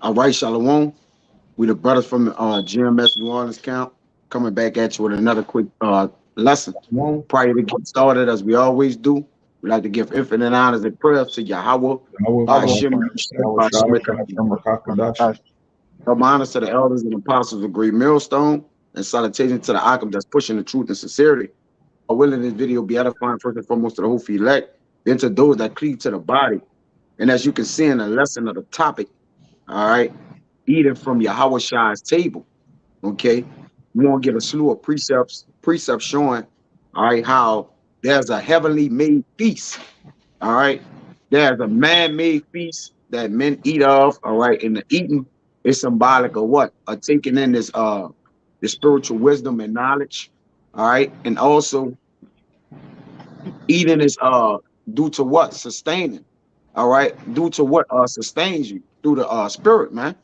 All right, Shalom. We the brothers from GMS New Orleans camp coming back at you with another quick lesson. Shalom. Prior to getting started, as we always do, we like to give infinite honors and prayers to Yahweh, Yahweh Our Bashim, Yahweh Shai Bashim, Shem Rakakadash. honors to the elders and apostles of Great Millstone, and salutations to the Akim that's pushing the truth and sincerity. Are willing this video be edifying first and foremost to the whole elect, then to those that cleave to the body. And as you can see in the lesson of the topic, all right, eating from Yahawashi's table. Okay, we want to get a slew of precepts showing, all right, how there's a heavenly made feast. All right, there's a man-made feast that men eat of. All right, and the eating is symbolic of what? Taking in this the spiritual wisdom and knowledge. All right, and also eating is due to what? Sustaining. All right, due to what sustains you through the spirit, man.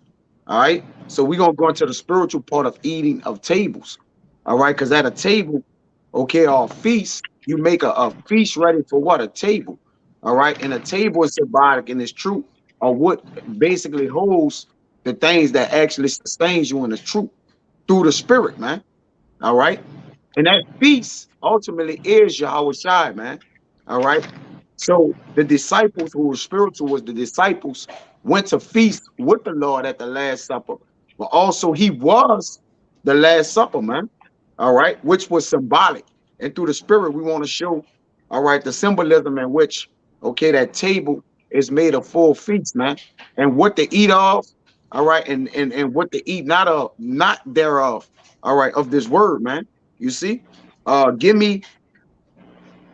All right. So we're gonna go into the spiritual part of eating of tables. All right, because at a table, okay, or a feast, you make a feast ready for what? A table. All right. And a table is symbolic and it's true, or what basically holds the things that actually sustains you in the truth through the spirit, man. All right. And that feast ultimately is Yahweh Shai, man. All right. So the disciples who were spiritual was the disciples went to feast with the Lord at the Last Supper, but also he was the Last Supper, man. All right, which was symbolic. And through the spirit, we want to show, all right, the symbolism in which, okay, that table is made a full feast, man. And what to eat of, all right, and what to eat not of, not thereof, all right, of this word, man. You see? Give me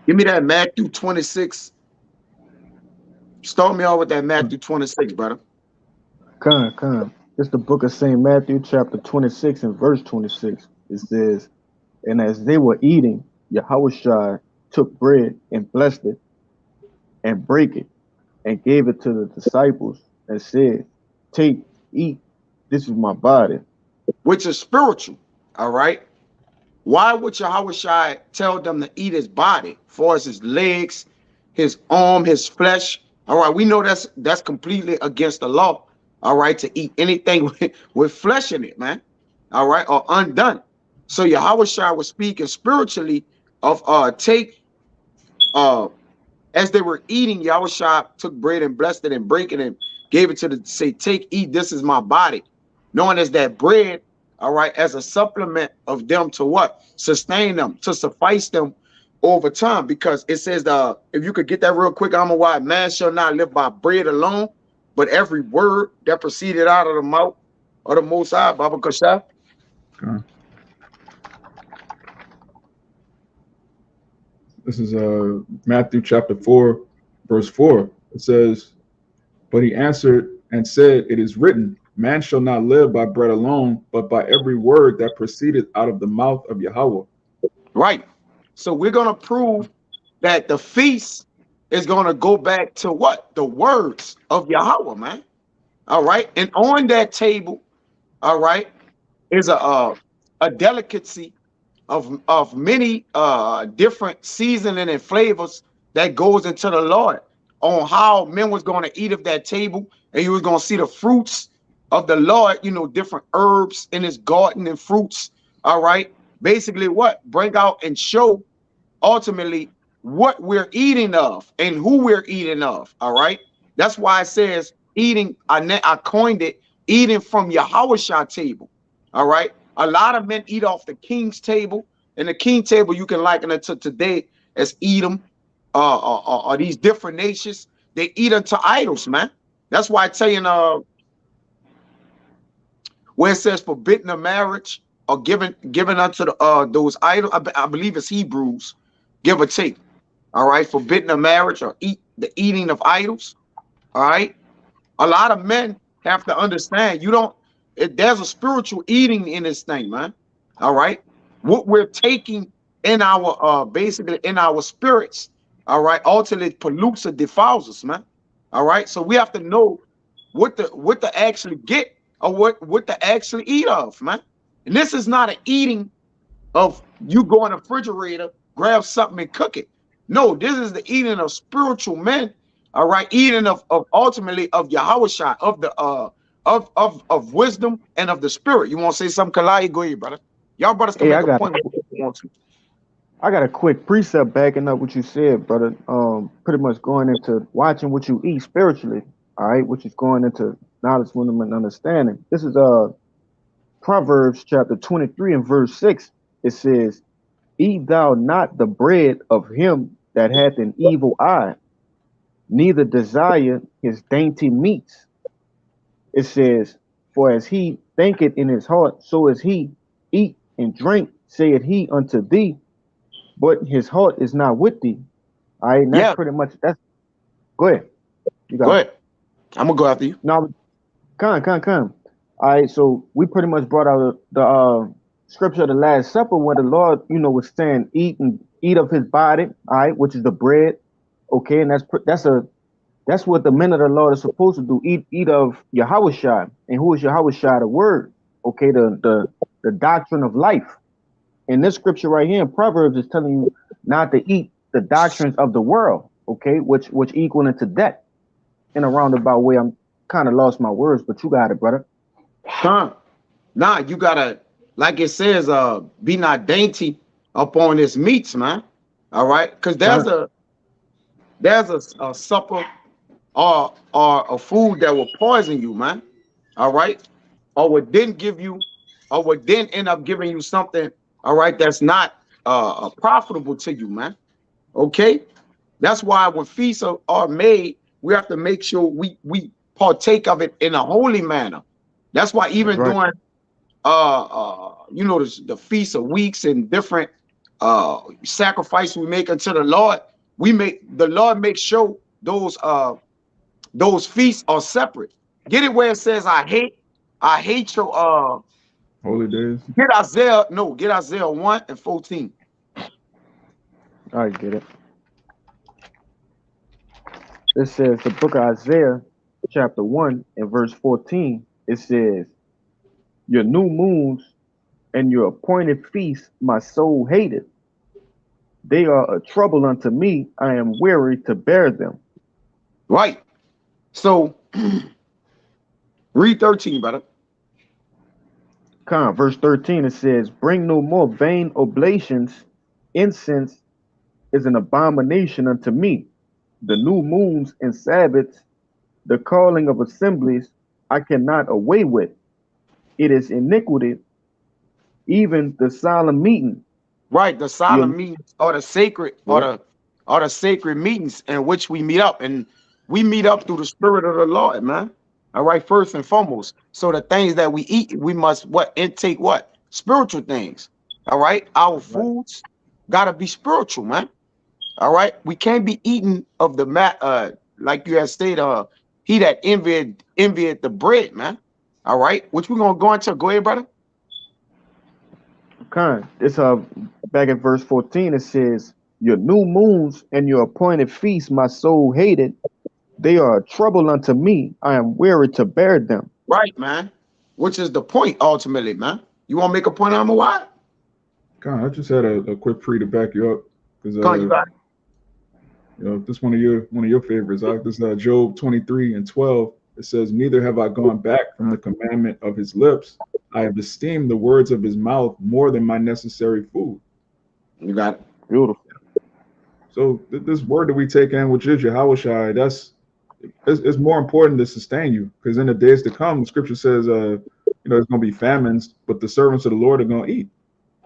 that Matthew 26. Start me off with that Matthew 26, brother. Come. It's the book of St. Matthew, chapter 26 and verse 26. It says, and as they were eating, Yahawashi took bread and blessed it and brake it and gave it to the disciples and said, take, eat, this is my body. Which is spiritual, all right? Why would Yahawashi tell them to eat his body? For his legs, his arm, his flesh. All right, we know that's completely against the law. All right, to eat anything with flesh in it, man. All right, or undone. So Yahawashi was speaking spiritually of take as they were eating, Yahawashi took bread and blessed it and break it and gave it to the say, take, eat, this is my body. Knowing as that bread, all right, as a supplement of them to what? Sustain them, to suffice them over time. Because it says, if you could get that real quick, I'm a why man shall not live by bread alone, but every word that proceeded out of the mouth of the Most High, Baba Kashaf. Okay. This is Matthew chapter 4, verse 4. It says, but he answered and said, it is written, man shall not live by bread alone, but by every word that proceeded out of the mouth of Yahweh. Right. So we're going to prove that the feast is going to go back to what? The words of Yahweh, man. All right. And on that table, all right, is a delicacy of many different seasoning and flavors that goes into the Lord on how men was going to eat of that table, and you was going to see the fruits of the Lord, you know, different herbs in his garden and fruits. All right, basically what bring out and show ultimately what we're eating of and who we're eating of. All right, that's why it says eating. I coined it eating from Yahawashi table. All right, a lot of men eat off the king's table, and the king table you can liken it to today as Edom, or these different nations. They eat unto idols, man. That's why I tell you, where it says forbidden of marriage or given unto the, those idols, I believe it's Hebrews, give or take. All right, forbidden of marriage or the eating of idols. All right, a lot of men have to understand there's a spiritual eating in this thing, man. All right, what we're taking in our basically in our spirits, all right, ultimately pollutes or defiles us, man. All right, so we have to know what to actually get or what to actually eat of, man. And this is not an eating of you go in the refrigerator, grab something and cook it. No, this is the eating of spiritual men. All right, eating of ultimately of Yahawashi, of of wisdom and of the spirit. You want to say something, Kalai? Go ahead, brother. Y'all brothers can Hey, make a point if you want to. I got a quick precept backing up what you said, brother. Pretty much going into watching what you eat spiritually, all right, which is going into knowledge, wisdom, and understanding. This is Proverbs chapter 23 and verse 6. It says, "Eat thou not the bread of him that hath an evil eye, neither desire his dainty meats." It says, "For as he thinketh in his heart, so is he. Eat and drink, saith he unto thee, but his heart is not with thee." All right, and that's Yeah, pretty much that's. Go ahead, you go got it. ahead. I'm gonna go after you. Now, come. All right, so we pretty much brought out the scripture of the Last Supper, where the Lord, was saying, eat of His body, all right, which is the bread, okay, and that's what the men of the Lord are supposed to do. Eat of Yahawashi, and who is Yahawashi? The Word, okay, the doctrine of life. And this scripture right here in Proverbs is telling you not to eat the doctrines of the world, okay, which equal into death. In a roundabout way, I'm kind of lost my words, but you got it, brother. Huh? Nah, you gotta, like it says, be not dainty upon his meats, man. All right, because Con, there's a supper or a food that will poison you, man. All right, or what didn't give you, or what didn't end up giving you something. All right, that's not profitable to you, man. Okay, that's why when feasts are made, we have to make sure we partake of it in a holy manner. That's why that's even right. during the feast of weeks and different sacrifices we make unto the Lord, the Lord makes sure those feasts are separate. Get it where it says I hate your Holy days. get Isaiah 1 and 14. I get it. It says the book of Isaiah, chapter 1 and verse 14. It says, "Your new moons and your appointed feasts my soul hated. They are a trouble unto me. I am weary to bear them." Right. So read 13, brother. Verse 13, it says, "Bring no more vain oblations. Incense is an abomination unto me. The new moons and Sabbaths, the calling of assemblies, I cannot away with. It is iniquity, even the solemn meeting." Right, the Your solemn meetings or the sacred Yep, or the sacred meetings in which we meet up, and we meet up through the spirit of the Lord, man. All right, first and foremost. So the things that we eat, we must what intake what spiritual things. All right, our that's right. foods gotta be spiritual, man. All right, we can't be eating of the mat, like you had stated, he that envied the bread, man. All right, which we're gonna go into. Go ahead, brother. It's back at verse 14, it says, "Your new moons and your appointed feasts my soul hated. They are a trouble unto me. I am weary to bear them." Right, man. Which is the point ultimately, man. You want to make a point on why? God, I just had a quick pre to back you up because Come on, you got it. this one of your favorites. This Job 23 and 12. It says, "Neither have I gone back from the commandment of his lips. I have esteemed the words of his mouth more than my necessary food." You got it. Beautiful. So this word that we take in, which is Yahawashi, it's more important to sustain you, because in the days to come, the scripture says, there's going to be famines, but the servants of the Lord are going to eat.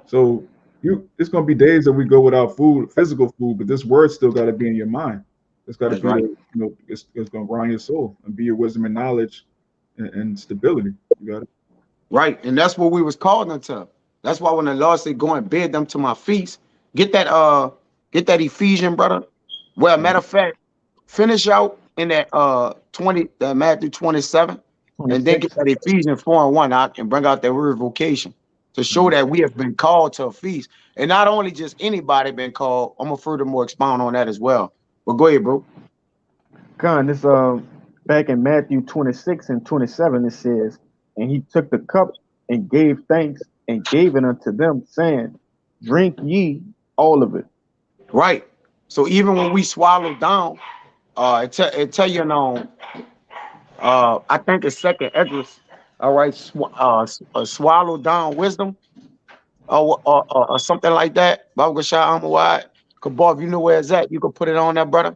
So it's going to be days that we go without food, physical food, but this word still got to be in your mind. It's got to That's be right. it's going to ground your soul and be your wisdom and knowledge and stability. You got it. Right. And that's what we was called unto. That's why when the Lord said, go and bid them to my feast, get that Ephesian, brother. Well, Yeah. matter of fact, finish out in that 20 Matthew 27, and then get 26. that Ephesians 4 and 1 out and bring out that word vocation to show Mhm. that we have been called to a feast. And not only just anybody been called, I'm gonna furthermore expound on that as well. But go ahead, bro. This back in Matthew 26 and 27, it says, "And he took the cup and gave thanks and gave it unto them, saying, Drink ye all of it." Right. So even when we swallow down, it tell you know I think it's second Esdras. All right, swallow down wisdom, or something like that. Baba Gashai Amawad. Kabal, if you know where it's at, you can put it on there, brother.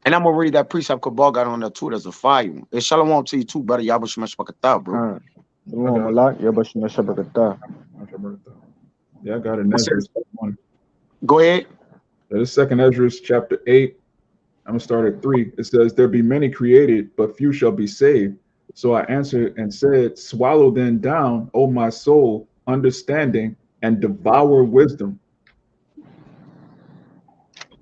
And I'm gonna read that precept Kabal got on there too. There's a fire one. It's shalom to you too, brother. Yabush Meshpakatah, bro. Khan. I Shalom got it. Malak, Yabashima Shabakata. Yeah, I got it in Ezra 1. Go ahead. That is second Ezra chapter 8. I'm gonna start at 3. It says, "There be many created, but few shall be saved. So I answered and said, Swallow then down, O my soul, understanding, and devour wisdom."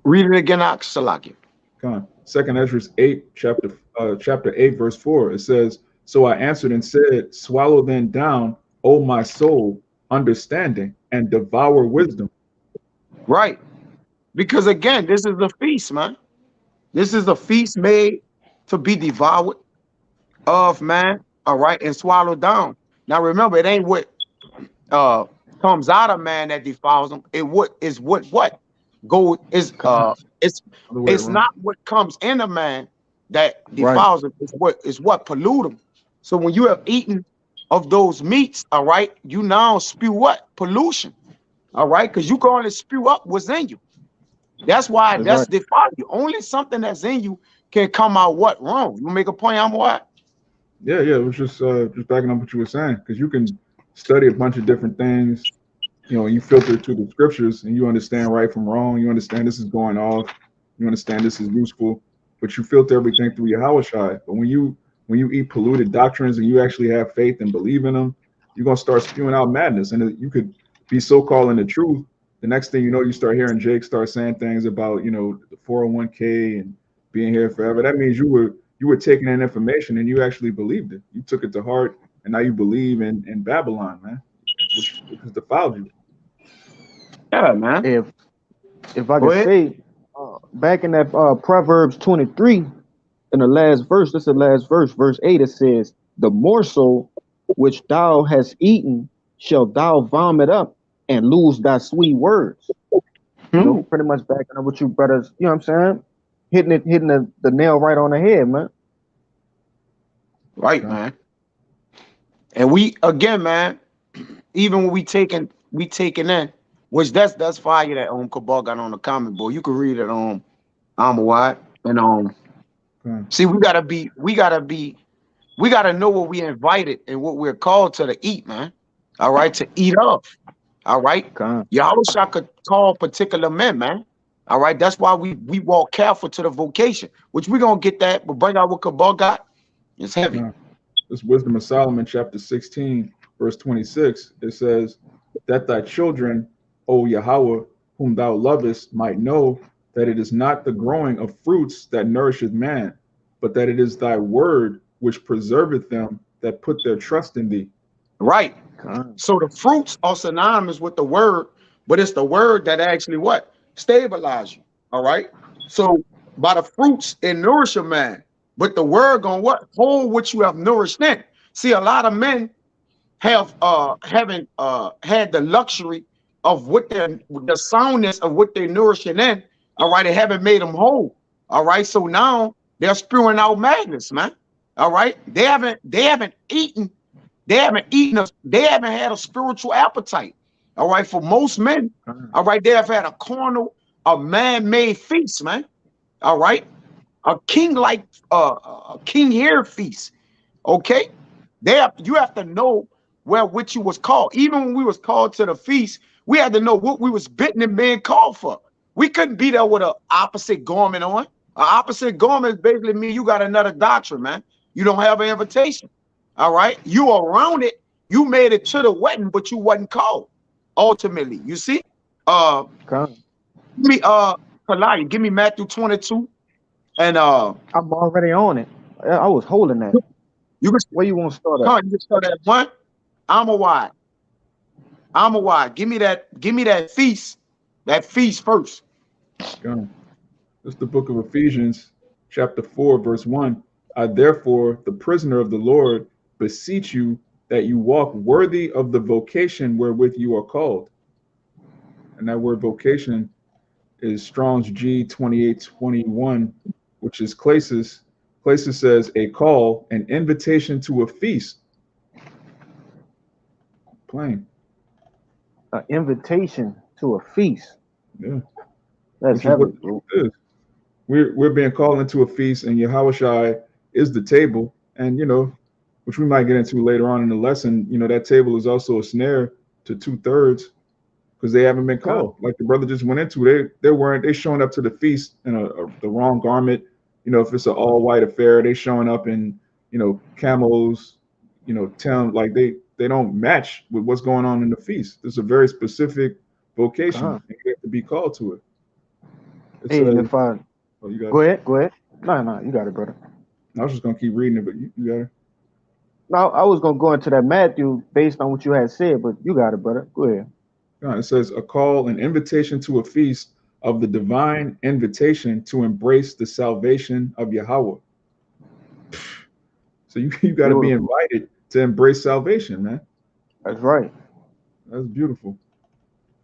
Read it again, Salaki. Come on. Second Ezra 8, chapter 8, verse 4. It says, "So I answered and said, Swallow then down, O my soul, understanding, and devour wisdom." Right. Because again, this is the feast, man. This is a feast made to be devoured of, man. All right, and swallowed down. Now remember, it ain't what uh comes out of man that defiles him. It what go is Khan. it's Other way it's around. not what comes in a man that Right. defiles him. It's what pollute him. So when you have eaten of those meats, all right, you now spew what? Pollution. All right, because you can only spew up what's in you. That's why That's that's right. defile you. Only something that's in you can come out what wrong. You make a point, I'm what? Yeah. It was just backing up what you were saying, because you can study a bunch of different things. You filter to the scriptures and you understand right from wrong. You understand this is going off. You understand this is useful, but you filter everything through Yahawashi. But when you eat polluted doctrines and you actually have faith and believe in them, you're gonna start spewing out madness. And you could be so calling the truth. The next thing you know, you start hearing Jake start saying things about the 401k and being here forever. That means you were taking in information and you actually believed it. You took it to heart, and now you believe in Babylon, man, which has defiled you. Yeah, man. If I Go could ahead. say, back in that Proverbs 23, in the last verse, this is the last verse, verse 8, it says, "The morsel which thou hast eaten shall thou vomit up and lose thy sweet words." Hmm. Pretty much backing up what you brothers, you know what I'm saying? Hitting the nail right on the head, man. Right, Okay. man. And we again, man, even when we taking in, which that's fire that Kabal got on the comment board. You can read it on Amawad. And Okay. see, we gotta know what we invited and what we're called to eat, man. All right, to eat of. All right. Con, Yahusha could call particular men, man. All right. That's why we walk careful to the vocation, which we're gonna get that, but bring out what Kabal got. It's heavy. Okay. This Wisdom of Solomon, chapter 16, verse 26, it says, "That thy children, O Yahweh, whom thou lovest, might know that it is not the growing of fruits that nourisheth man, but that it is thy word which preserveth them that put their trust in thee." Right. con, So the fruits are synonymous with the word, but it's the word that actually what? Stabilize you. All right. So by the fruits it nourish a man, but the word gonna what? Hold what you have nourished in. See, a lot of men have haven't had the luxury of what the soundness of what they're nourishing in. All right, it haven't made them whole. All right, so now they're spewing out madness, man. All right, they haven't eaten, they haven't had a spiritual appetite. All right, for most men, con, all right, they have had a carnal, a man-made feast, man. All right, a king like a king here feast. Okay, you have to know where which you was called. Even when we was called to the feast, we had to know what we was bitten and being called for. We couldn't be there with an opposite garment on. An opposite garment basically mean you got another doctrine, man. You don't have an invitation. All right, you around it. You made it to the wedding, but you wasn't called. Ultimately, you see. Uh, con. give me Kalani, give me Matthew 22, and I'm already on it. I was holding that. you can Where you want to start at? come. You can start at one. I'm a wide. I'm a wide. Give me that. Give me that feast. That feast first. Okay. This is the book of Ephesians, chapter 4, verse 1. "I therefore, the prisoner of the Lord, beseech you that you walk worthy of the vocation wherewith you are called." And that word vocation is Strong's G 2821, which is klesis, Places says a call, an invitation to a feast. Plain. An invitation to a feast. Yeah. That's Which is what heavy, the bro. feast is. We're being called into a feast, and Yahawashi is the table. And which we might get into later on in the lesson, that table is also a snare to 2/3 because they haven't been Con, called. Like the brother just went into, they showing up to the feast in the wrong garment. If it's an all white affair, they showing up in camels, town like they don't match with what's going on in the feast. There's a very specific vocation, con. and you have to be called to it. It Hey, and says, if I "Oh, you got go it." ahead, go ahead. No, no, you got it, brother. I was just gonna keep reading it, but you got it. No, I was gonna go into that Matthew based on what you had said, but you got it, brother. Go ahead. It says a call, an invitation to a feast of the divine invitation to embrace the salvation of Yahweh. So you got to be Beautiful. invited to embrace salvation, man. That's right. That's beautiful.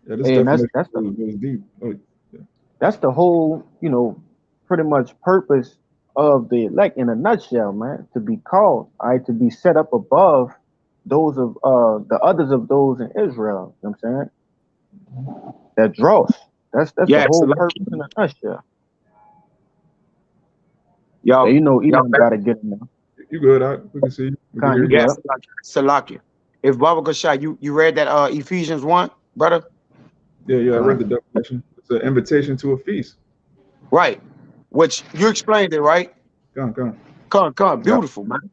Yeah, this Hey, and definition was deep. Oh, yeah. that's the whole, pretty much purpose of the elect in a nutshell, man. To be called, all right, to be set up above those of the others of those in Israel. You know what I'm saying? That dross. That's the Yeah, whole Salaki. purpose in a nutshell. Y'all, And y'all, Edom gotta get in there. You good? We can see you. We can Con, hear you you. yeah, good? Salaki. If Baba Gashai, you read that Ephesians 1, brother? Yeah. I read Con, the definition. It's an invitation to a feast. Right. Which you explained it, right? Come. Come, yep. beautiful, man.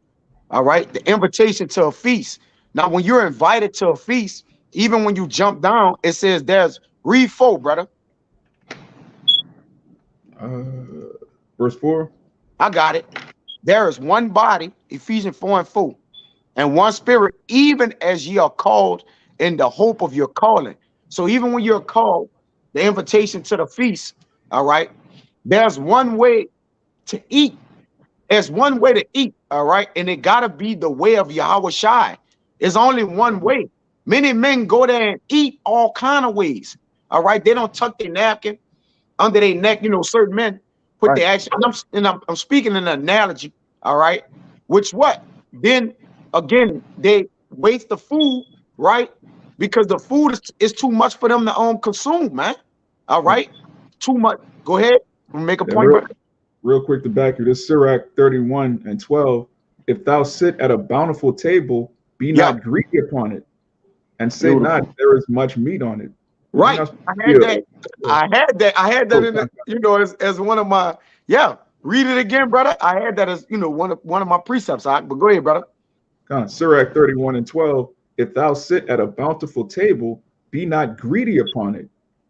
All right. The invitation to a feast. Now, when you're invited to a feast, even when you jump down, it says there's read 4, brother. Verse 4. I got it. There is one body, Ephesians 4 and 4, and one spirit, even as ye are called in the hope of your calling. So even when you're called, the invitation to the feast, all right, there's one way to eat. There's one way to eat, all right, and it gotta be the way of Yahawashi. There's only one way. Many men go there and eat all kind of ways, all right. They don't tuck their napkin under their neck. Certain men put Right. their action. I'm speaking in an analogy, all right. Which what? Then again, they waste the food, right? Because the food is too much for them to consume, man. All right, too much. Go ahead, make a Yeah, point, brother. real quick to back you. This Sirach 31 and 12. If thou sit at a bountiful table, be Yeah, not greedy upon it, and say not Beautiful. there is much meat on it. You're right. not supposed I to had be that. I had that oh, in the, as one of my, yeah. Read it again, brother. I had that as one of my precepts. But go ahead, brother. Sirach 31 and 12. If thou sit at a bountiful table, be not greedy upon it,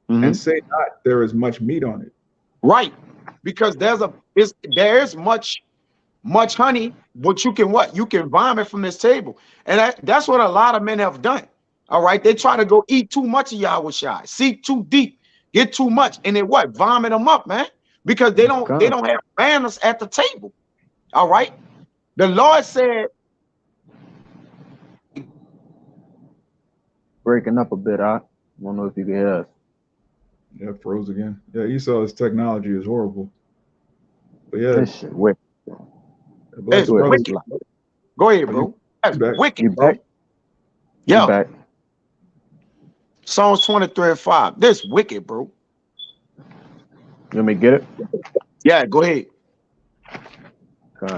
and say not there is much meat on it. Right, because there's much honey, but you can vomit from this table, and that's what a lot of men have done. All right, they try to go eat too much of Yahawashi, seek too deep, get too much, and then vomit them up, man, because they Con. don't have manners at the table. All right, the Lord said, Breaking up a bit, I don't know if you can hear us. Yeah, froze again. Yeah, Esau's technology is horrible. But yeah, This shit wicked. bless "It's the Go ahead. brothers. wicked." Go ahead, Are you bro. That's back? wicked, You bro. back? You Yeah, back? Psalms 23 and 5. This wicked, bro. You want me to get it? Yeah, go ahead.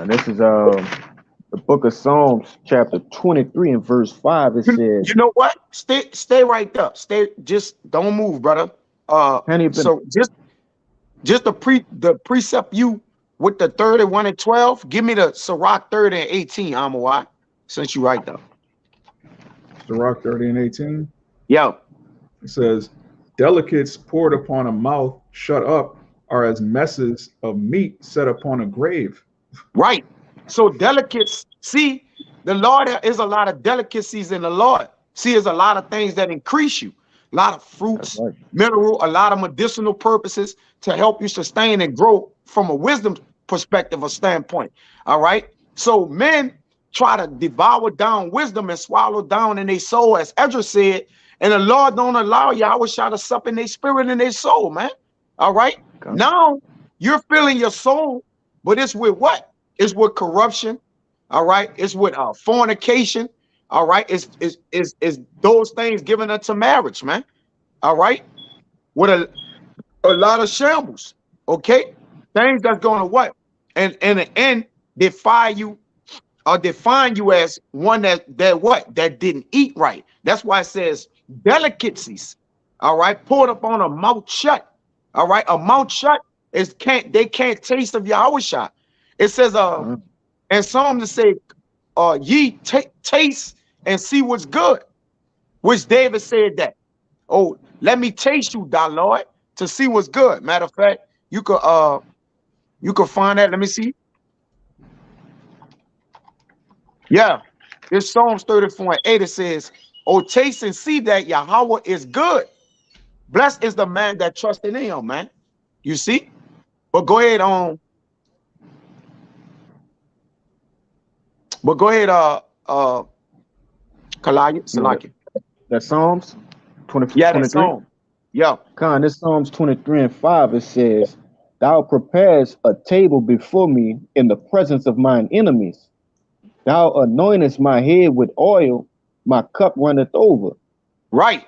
This is the book of Psalms, chapter 23 and verse 5. It You says, know what? Stay right there. Just don't move, brother. Henny been So just the precept you with the 31 and 12. Give me the Sirach 30 and 18, Amawai, since you right there. Sirach 30 and 18. Yeah, It says, delicates poured upon a mouth shut up are as messes of meat set upon a grave. right. So delicates, see, the Lord is a lot of delicacies in the Lord. See, there's a lot of things that increase you, a lot of that's fruits, right. mineral, a lot of medicinal purposes to help you sustain and grow from a wisdom perspective or standpoint. All right. So men try to devour down wisdom and swallow down in their soul, as Edra said, and the Lord don't allow Yahweh to sup in their spirit and their soul, man. All right. Con. Now you're filling your soul, but it's with what? It's with corruption. All right. It's with fornication. All right. It's those things given unto marriage, man. All right. With a lot of shambles. Okay. Things that's going to what? And in the end, defy you or define you as one that what? That didn't eat right. That's why it says delicacies. All right. Poured up on a mouth shut. All right. A mouth shut is they can't taste of Yahawashi. It says and Psalms to say, ye taste and see what's good, which David said that. Oh, let me taste you, thy Lord, to see what's good. Matter of fact, you could find that. Let me see. Yeah, it's Psalms 34:8. It says, oh, taste and see that Yahweh is good. Blessed is the man that trusts in him, man. You see? But go ahead on. But go ahead, Salaki. That Psalms 20, Yeah, that's 23. Psalm. Yeah. Con, this Psalms 23:5, it says, Thou preparest a table before me in the presence of mine enemies. Thou anointest my head with oil, my cup runneth over. Right.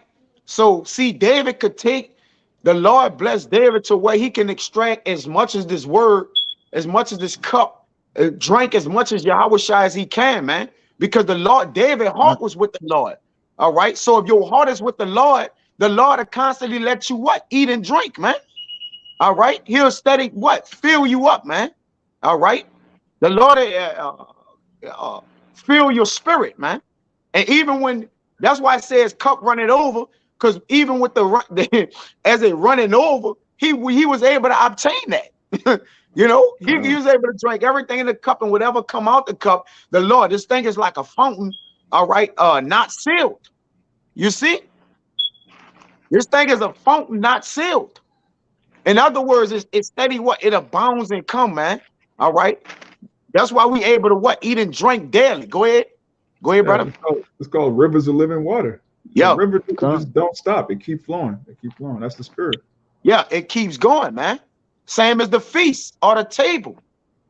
So see, David could take the Lord bless David to where he can extract as much as this word, as much as this cup, drink as much as Yahawashi as he can, man. Because the Lord, David's heart was with the Lord. All right. So if your heart is with the Lord will constantly let you what? Eat and drink, man. All right. He'll steady what? Fill you up, man. All right. The Lord fill your spirit, man. And even when that's why it says cup running over, because even with as it running over, he was able to obtain that. You know, he was able to drink everything in the cup and whatever come out the cup. The Lord, this thing is like a fountain, all right, not sealed. You see, this thing is a fountain not sealed. In other words, it's steady what it abounds and come, man. All right. That's why we able to what? Eat and drink daily. Go ahead. Go ahead, brother. It's called rivers of living water. Yeah. The river just don't stop. It keep flowing. It keep flowing. That's the spirit. Yeah, it keeps going, man. Same as the feast or the table.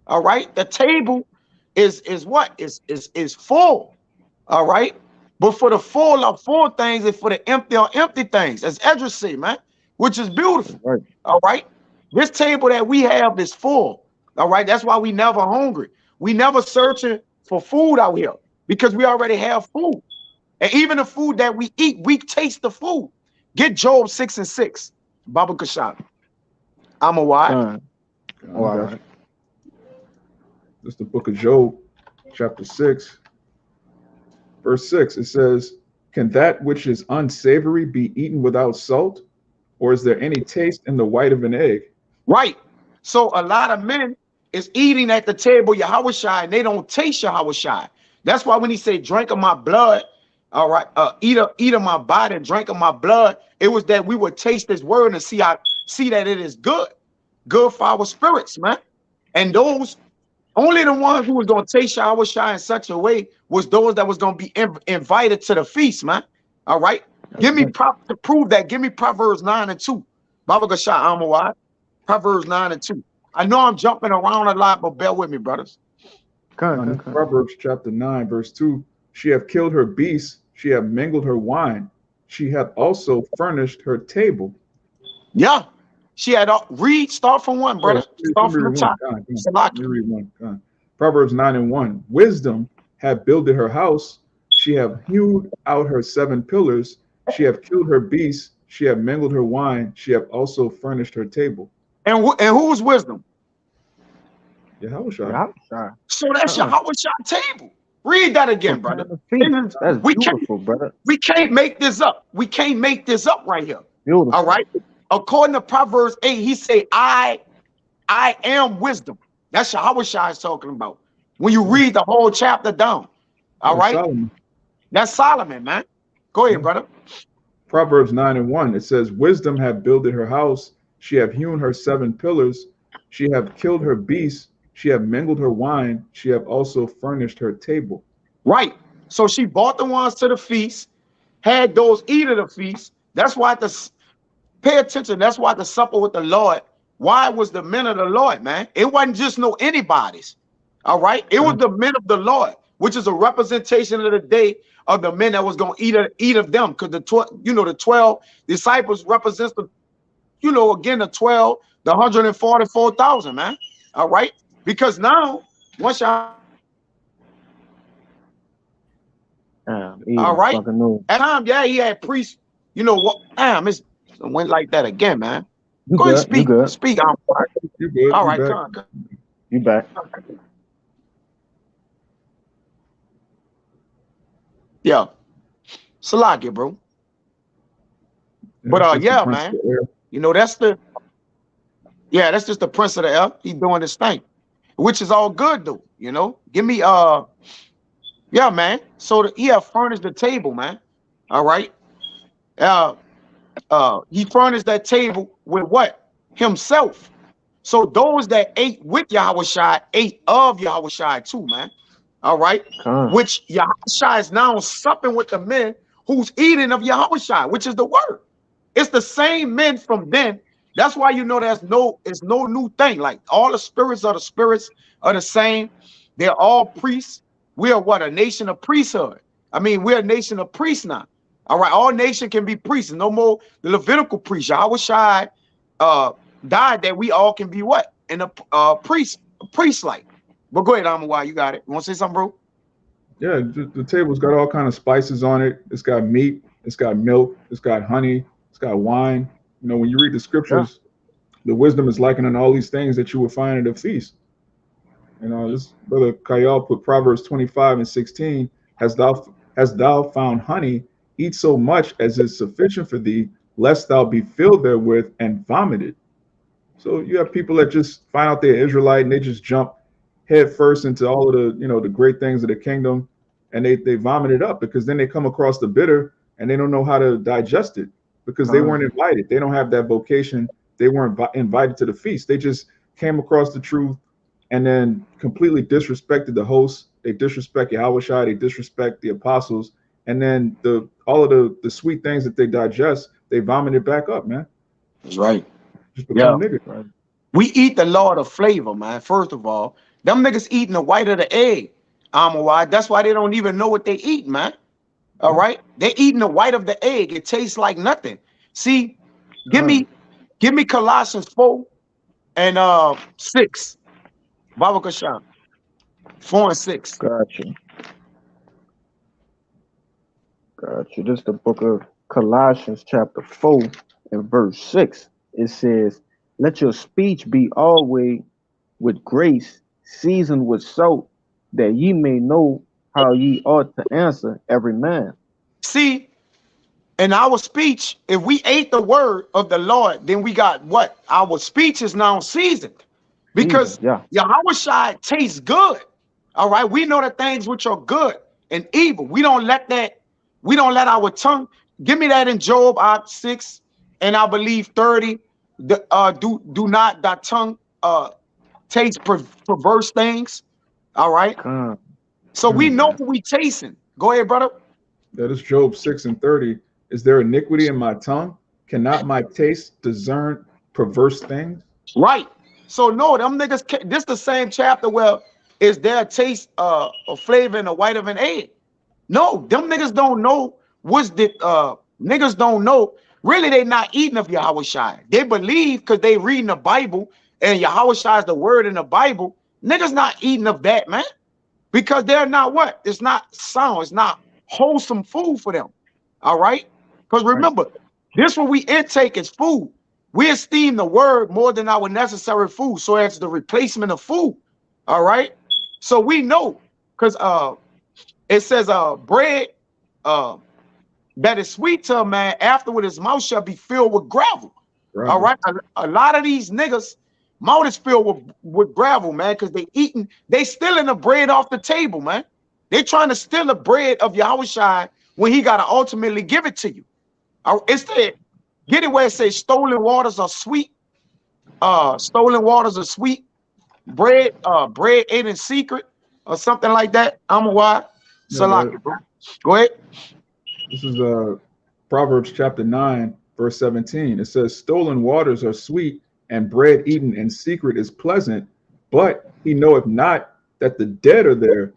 All right. The table is what? Is full. All right. But for the full are full things and for the empty are empty things. As Edris say, man, which is beautiful. Right. All right. This table that we have is full. All right. That's why we never hungry. We never searching for food out here because we already have food. And even the food that we eat, we taste the food. Get Job 6:6. Baba Kashab. I'm a why. All right. This is the book of Job, chapter 6, verse 6. It says, can that which is unsavory be eaten without salt? Or is there any taste in the white of an egg? Right. So a lot of men is eating at the table Yahawashi and they don't taste Yahawashi. That's why when he said, drink of my blood, all right, eat of my body and drink of my blood, it was that we would taste his word and see that it is good for our spirits, man. And those only the ones who was going to taste Yahawashi in such a way was those that was going to be invited to the feast, man. All right. Give me to prove that. Give me Proverbs 9:2. Baba Gasha Amawad. Proverbs 9:2. I know I'm jumping around a lot, but bear with me, brothers. Proverbs chapter 9, verse 2. She have killed her beasts, she have mingled her wine, she hath also furnished her table. Yeah. She had start from one, brother. Start from the top. Read one. Proverbs 9:1. Wisdom have builded her house, she have hewed out her 7 pillars, she have killed her beasts, she have mingled her wine, she have also furnished her table. And who was wisdom? Yahawashi. So that's Yahawashi table. Read that again, brother. That's beautiful, brother. We can't make this up. We can't make this up right here. Beautiful. All right. According to Proverbs 8, he say, I am wisdom. That's Yahawashi is talking about. When you read the whole chapter down. All right. Solomon. That's Solomon, man. Go ahead, brother. Proverbs 9:1. It says, wisdom have builded her house, she have hewn her 7 pillars, she have killed her beasts, she have mingled her wine, she have also furnished her table. Right. So she brought the ones to the feast, had those eat of the feast. That's why pay attention. That's why the supper with the Lord. Why was the men of the Lord, man? It wasn't just no anybody's. All right. It was the men of the Lord, which is a representation of the day of the men that was going to eat of them. Because the 12 disciples represents again, the 12, the 144,000, man. All right. Because now, once y'all, all Even right, fucking know. at time, yeah, he had priests. You know what? Damn, it went like that again, man. You Go ahead, good? You good? speak. You good? All You right, back? come on. You back? Yeah, Salakia, bro. Yeah, But that's just the yeah, prince of man. the air. That's just the prince of the air. He's doing his thing, which is all good though. Give me yeah, man. So he have furnished the table, man. All right. Uh, he furnished that table with what? Himself. So those that ate with Yahawashi ate of Yahawashi too, man. All right. Come. Which Yahawashi is now supping with the men who's eating of Yahawashi, which is the word. It's the same men from then. That's why it's no new thing. Like all the spirits are the same. They're all priests. We are what? A nation of priesthood. I mean, we're a nation of priests now. All right, all nation can be priests. No more the Levitical priest. Yahawashi died that we all can be what? In a priest like. But go ahead, Amawai, you got it. You want to say something, bro? Yeah, the table's got all kind of spices on it. It's got meat. It's got milk. It's got honey. It's got wine. When you read the Yeah. scriptures, the wisdom is likening all these things that you will find at a feast. This brother Kayal put Proverbs 25:16. Hast thou found honey? Eat so much as is sufficient for thee, lest thou be filled therewith and vomited. So you have people that just find out they're Israelite and they just jump head first into all of the great things of the kingdom, and they vomit it up because then they come across the bitter and they don't know how to digest it because they weren't invited. They don't have that vocation. They weren't invited to the feast. They just came across the truth and then completely disrespected the host. They disrespect Yahawashi. They disrespect the apostles, and then all of the sweet things that they digest, they vomit it back up, man. That's right. Just Yeah. become niggas. Right. We eat the Lord of flavor, man. First of all, them niggas eating the white of the egg. Why? That's why they don't even know what they eat, man. All right, they eating the white of the egg. It tastes like nothing. See, give me Colossians 4 and 6. Baba Kashan 4 and 6. Gotcha. Gotcha. This is the book of Colossians, chapter 4, and verse 6. It says, let your speech be always with grace, seasoned with salt, that ye may know how ye ought to answer every man. See, in our speech, if we ate the word of the Lord, then we got what? Our speech is now seasoned because Yahawashi tastes good. All right, we know the things which are good and evil. We don't let our tongue. Give me that in Job 6 and I believe 30. Do not thy tongue taste perverse things. All right. So we know what we tasting. Go ahead, brother. That is Job 6:30. Is there iniquity in my tongue? Cannot my taste discern perverse things? Right. So no, them niggas. This the same chapter where is there a taste of flavor in the white of an egg? No, them niggas don't know what's the niggas don't know. Really, they not eating of Yahawashi. They believe because they reading the Bible and Yahawashi is the word in the Bible. Niggas not eating of that, man. Because they're not what? It's not sound. It's not wholesome food for them. All right? Because remember, this what we intake is food. We esteem the word more than our necessary food. So it's the replacement of food. All right? So we know because it says bread that is sweet to a man afterward his mouth shall be filled with gravel. All right. A lot of these niggas mouth is filled with gravel, man, because they stealing the bread off the table, man. They trying to steal the bread of Yahawashi when he gotta ultimately give it to you. Instead, get it where it says stolen waters are sweet. Stolen waters are sweet. Bread ate in secret or something like that. I'm a why. Salaki, bro. Go ahead. This is Proverbs chapter 9, verse 17. It says, stolen waters are sweet, and bread eaten in secret is pleasant, but he knoweth not that the dead are there,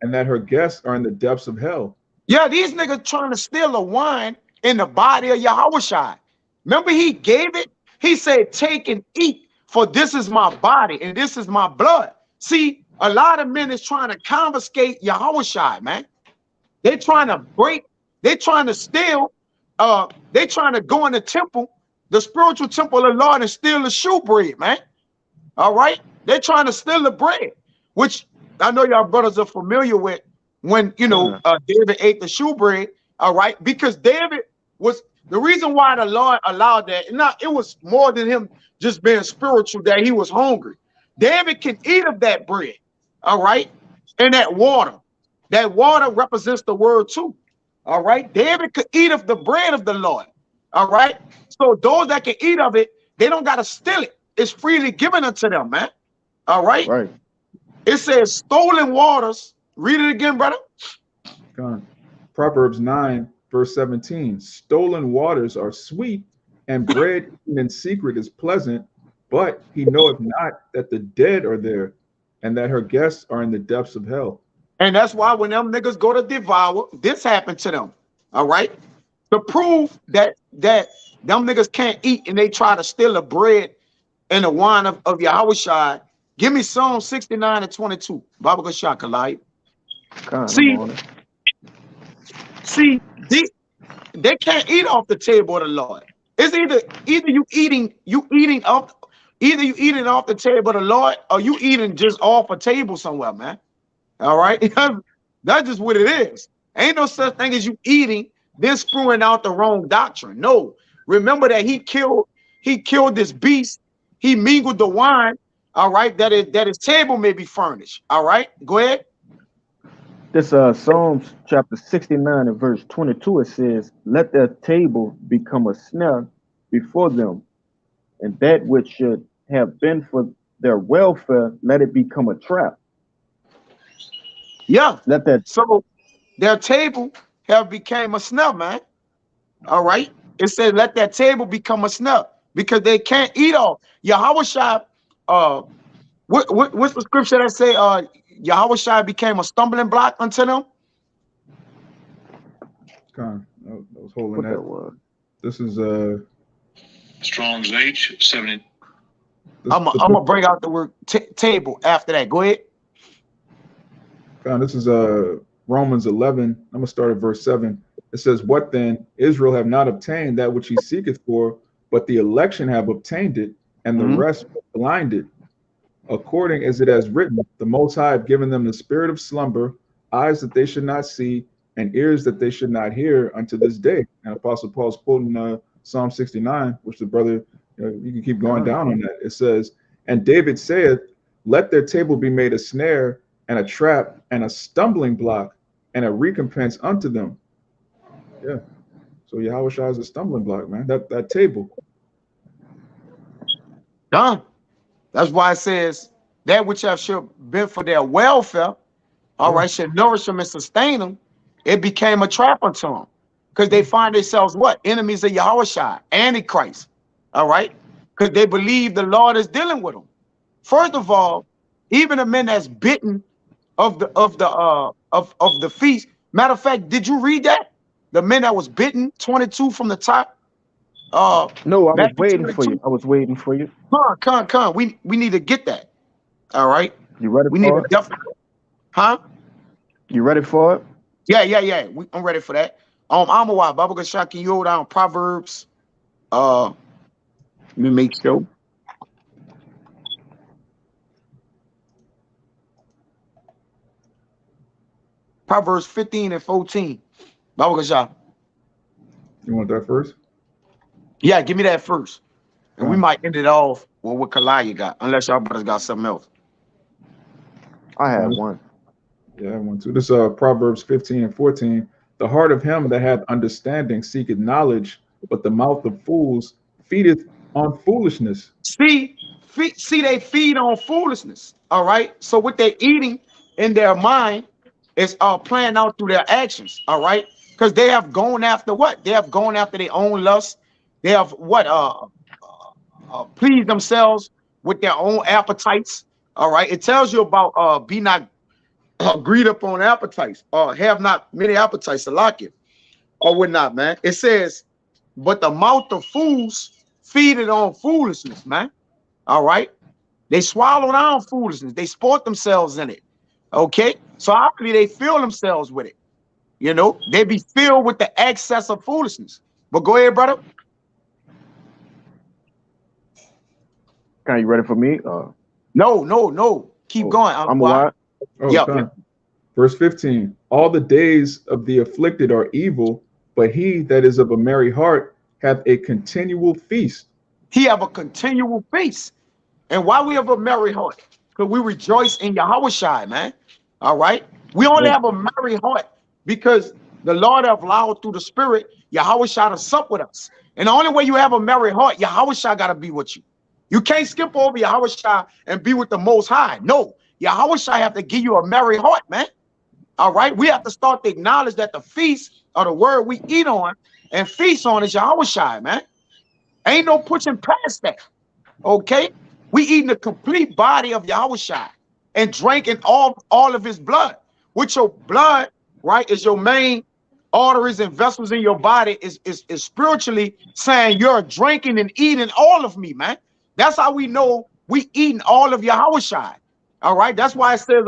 and that her guests are in the depths of hell. Yeah, these niggas trying to steal the wine in the body of Yahawashi. Remember, he gave it. He said, "Take and eat, for this is my body and this is my blood." See, a lot of men is trying to confiscate Yahawashi, man. They're trying to break. They're trying to steal. They're trying to go in the temple, the spiritual temple of the Lord, and steal the shewbread, man. All right, they're trying to steal the bread, which I know y'all brothers are familiar with. When David ate the shewbread, all right, because David was the reason why the Lord allowed that. Not it was more than him just being spiritual, that he was hungry. David can eat of that bread, all right, and that water. That water represents the word too. All right. David could eat of the bread of the Lord. All right. So those that can eat of it, they don't got to steal it. It's freely given unto them, man. All right. Right. It says stolen waters. Read it again, brother. God. Proverbs 9, verse 17. Stolen waters are sweet, and bread eaten in secret is pleasant, but he knoweth not that the dead are there, and that her guests are in the depths of hell. And that's why when them niggas go to devour, this happened to them. All right. To prove that them niggas can't eat and they try to steal the bread and the wine of Yahawashi. Give me Psalm 69 and 22. Baba Gashakalai. See, they can't eat off the table of the Lord. It's either you eating off the table of the Lord, or you eating just off a table somewhere, man. All right. That's just what it is. Ain't no such thing as you eating, then spewing out the wrong doctrine. No. Remember that he killed this beast. He mingled the wine. All right. That his table may be furnished. All right. Go ahead. This Psalms chapter 69 and verse 22, it says, "Let their table become a snare before them, and that which should have been for their welfare, let it become a trap." Yeah. Let that So their table have became a snare, man. All right. It said, let that table become a snare, because they can't eat all. Yahawashi, what's the scripture that say Yahawashi became a stumbling block unto them? God, I was holding what that. that was. This is Strong's H70. I'm gonna bring out the word table after that. Go ahead. God, this is Romans 11. I'm gonna start at verse 7. It says, "What then? Israel have not obtained that which he seeketh for, but the election have obtained it, and the rest were blinded. According as it has written, the Most High have given them the spirit of slumber, eyes that they should not see, and ears that they should not hear unto this day." And Apostle Paul's quoting Psalm 69, which the brother, you can keep going down on that. It says, "And David saith, let their table be made a snare and a trap and a stumbling block and a recompense unto them." Yeah. So Yahawashi is a stumbling block, man. That table. Done. That's why it says that which have should been for their welfare, all right, should nourish them and sustain them. It became a trap unto them, because they find themselves what? Enemies of Yahawashi, Antichrist. All right, because they believe the Lord is dealing with them. First of all, even the men that's bitten of the feast. Matter of fact, did you read that? The men that was bitten, 22 from the top. No, I was Matthew waiting for 22. you. I was waiting for you. Come. We need to get that. All right. You ready We need for to it? definitely. Huh? You ready for it? Yeah. I'm ready for that. I'm a while. Baba Gashak, can you hold down Proverbs? Let me make sure. Proverbs 15 and 14. Baba Gashak. You want that first? Yeah, give me that first. And we might end it off with what Kalaya got, unless y'all brothers got something else. I had one. Yeah, I have one too. This Proverbs 15 and 14. "The heart of him that hath understanding seeketh knowledge, but the mouth of fools feedeth on foolishness." See, they feed on foolishness. All right. So what they're eating in their mind is playing out through their actions. All right. Because they have gone after what? They have gone after their own lust. They have what? Pleased themselves with their own appetites. All right. It tells you about be not agreed upon appetites, or have not many appetites to lock it, or whatnot, man. It says, but the mouth of fools feed it on foolishness, man. All right. They swallow down foolishness. They sport themselves in it. Okay. So obviously they fill themselves with it. You know, they be filled with the excess of foolishness. But go ahead, brother. Kind, you ready for me? No. Keep going. I'm a what? Oh, Yep. God. Verse 15. All the days of the afflicted are evil, but he that is of a merry heart hath a continual feast. He have a continual feast. And why we have a merry heart? Because we rejoice in Yahawashi, man. All right. We only have a merry heart because the Lord have allowed through the Spirit Yahawashi to sup with us. And the only way you have a merry heart, Yahawashi got to be with you. You can't skip over Yahawashi and be with the Most High. No, Yahawashi have to give you a merry heart, man. All right. We have to start to acknowledge that the feast or the word we eat on and feast on is Yahawashi, man. Ain't no pushing past that. Okay. We eating the complete body of Yahawashi and drinking all of his blood. Which your blood, right, is your main arteries and vessels in your body is spiritually saying you're drinking and eating all of me, man. That's how we know we eating all of Yahawashi. All right. That's why it says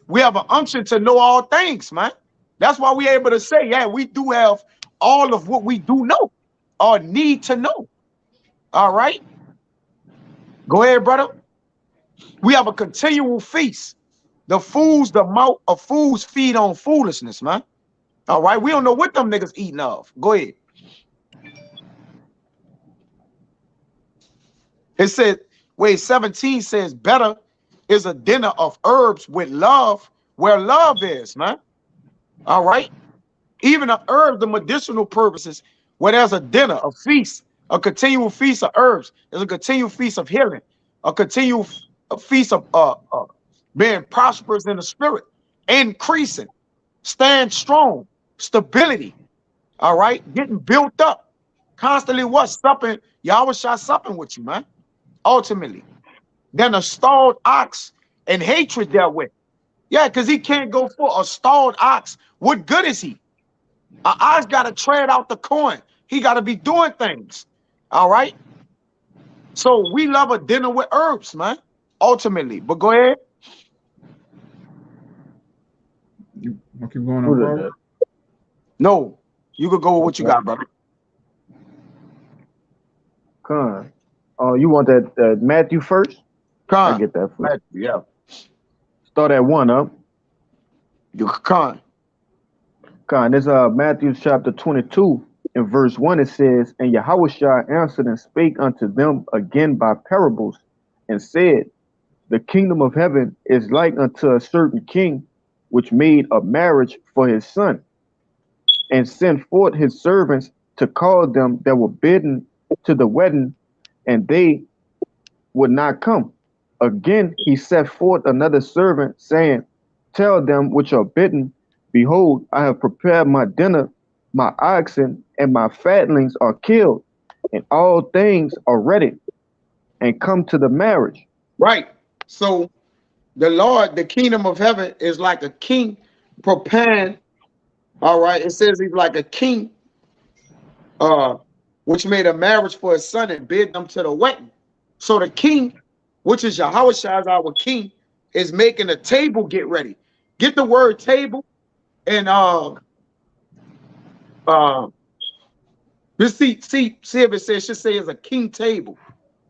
we have an unction to know all things, man. That's why we're able to say, yeah, we do have all of what we do know or need to know. All right. Go ahead, brother. We have a continual feast. The mouth of fools feed on foolishness, man. All right. We don't know what them niggas eating of. Go ahead. It said, wait, 17 says, better is a dinner of herbs with love where love is, man. All right. Even the herbs, the medicinal purposes, where there's a dinner, a feast, a continual feast of herbs. There's a continual feast of healing, a continual feast of being prosperous in the spirit, increasing, stand strong, stability. All right. Getting built up. Constantly what? Supping. Yahawashi supping with you, man. Ultimately. Then a stalled ox and hatred therewith. Yeah, because he can't go for a stalled ox. What good is he? An ox got to tread out the corn. He got to be doing things. All right. So we love a dinner with herbs, man. Ultimately. But go ahead. I'll keep going on, bro. No, you could go with what you got, brother. Con. You want that Matthew first? Con. I get that first. Yeah. Start at 1 up. You con. Con. This Matthew chapter 22 in verse 1. It says, and Yahawashi answered and spake unto them again by parables, and said, the kingdom of heaven is like unto a certain king, which made a marriage for his son, and sent forth his servants to call them that were bidden to the wedding, and they would not come. Again, he set forth another servant, saying, tell them which are bidden, behold, I have prepared my dinner, my oxen and my fatlings are killed, and all things are ready, and come to the marriage. Right. So the Lord, the kingdom of heaven is like a king preparing. All right. It says he's like a king, which made a marriage for his son and bid them to the wedding. So the king, which is Yahawashi, our king, is making a table get ready. Get the word table and just see if it says, should say it's a king table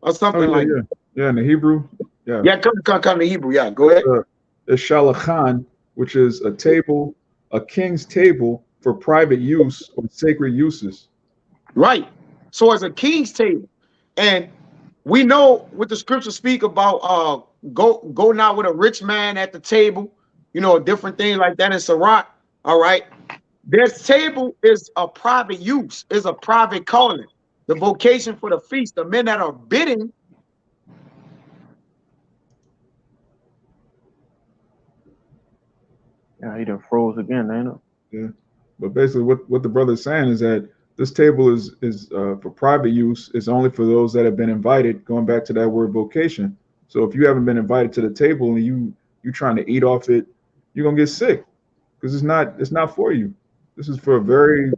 or something like that. Yeah, in the Hebrew. Yeah. Yeah, come to Hebrew. Yeah, go ahead. The shalachan, which is a table, a king's table for private use or sacred uses. Right. So it's a king's table. And we know what the scriptures speak about go not with a rich man at the table, you know, different things like that in Sirach. All right. This table is a private use, is a private calling. The vocation for the feast, the men that are bidding. Yeah, he done froze again, ain't it? Yeah. But basically what the brother is saying is that this table is for private use. It's only for those that have been invited, going back to that word vocation. So if you haven't been invited to the table and you trying to eat off it you're gonna get sick because it's not for you. This is for a very